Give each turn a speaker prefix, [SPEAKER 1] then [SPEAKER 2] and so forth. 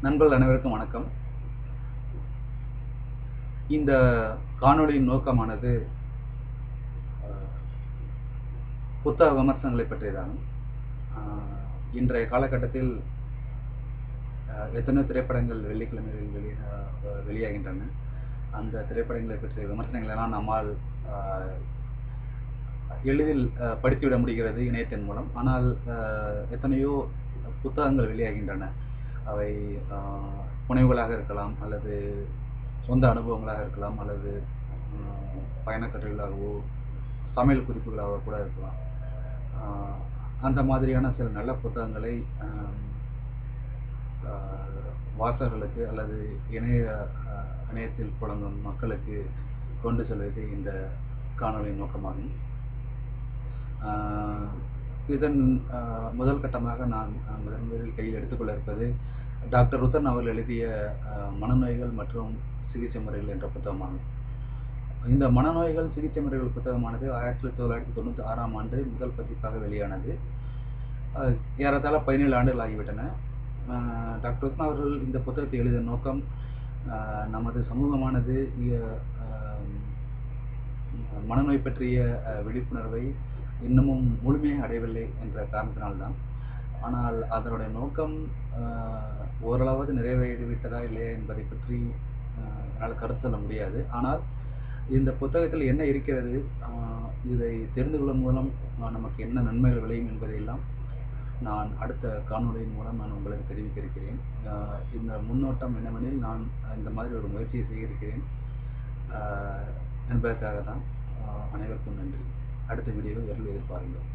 [SPEAKER 1] நண்பர்கள் அனைவருக்கும் வணக்கம். இந்த காணொளியின் நோக்கமானது புத்தக விமர்சனங்களை பற்றியதாகும். இன்றைய காலகட்டத்தில் எத்தனையோ திரைப்படங்கள் வெள்ளிக்கிழமைகளில் வெளியாகின்றன. அந்த திரைப்படங்களை பற்றிய விமர்சனங்கள் எல்லாம் நம்மால் எளிதில் படித்துவிட முடிகிறது இணையத்தின் மூலம். ஆனால் எத்தனையோ புத்தகங்கள் வெளியாகின்றன. அவை புனைவுகளாக இருக்கலாம், அல்லது சொந்த அனுபவங்களாக இருக்கலாம், அல்லது பயணக்கட்டுரைகளாகவோ சமையல் குறிப்புகளாக கூட இருக்கலாம். அந்த மாதிரியான சில நல்ல புத்தகங்களை வாசகர்களுக்கு அல்லது இணையத்தில் புழங்கும் மக்களுக்கு கொண்டு செல்வது இந்த காணொலியின் நோக்கமாகும். இதன் முதல் கட்டமாக நான் முதலில் கையில் எடுத்துக்கொள்ள இருப்பது டாக்டர் ருத்தன் அவர்கள் எழுதிய மனநோய்கள் மற்றும் சிகிச்சை முறைகள் என்ற புத்தகமாகும். இந்த மனநோய்கள் சிகிச்சை முறைகள் புத்தகமானது 1996ஆம் ஆண்டு முதல் பதிப்பாக வெளியானது. ஏறத்தாழ 17 ஆண்டுகள் ஆகிவிட்டன. டாக்டர் ருத்தன் அவர்கள் இந்த புத்தகத்தை எழுதிய நோக்கம் நமது சமூகமானது மனநோய் பற்றிய விழிப்புணர்வை இன்னமும் முழுமையாக அடையவில்லை என்ற காரணத்தினால்தான். ஆனால் அதனுடைய நோக்கம் ஓரளவாவது நிறைவேறிவிட்டதா இல்லையா என்பதை பற்றி என்னால் கருத்து சொல்ல முடியாது. ஆனால் இந்த புத்தகத்தில் என்ன இருக்கிறது, இதை தெரிந்து கொள்வதன் மூலம் நமக்கு என்ன நன்மைகள் விளையும் என்பதையெல்லாம் நான் அடுத்த காணொலியின் மூலம் நான் உங்களுக்கு தெரிவிக்க இருக்கிறேன். இந்த முன்னோட்டம் என்னவெனில், நான் இந்த மாதிரி ஒரு முயற்சியை செய்திருக்கிறேன் என்பதற்காக தான். அனைவருக்கும் நன்றி. அடுத்த வீடியோவை எதிர்பாருங்கள்.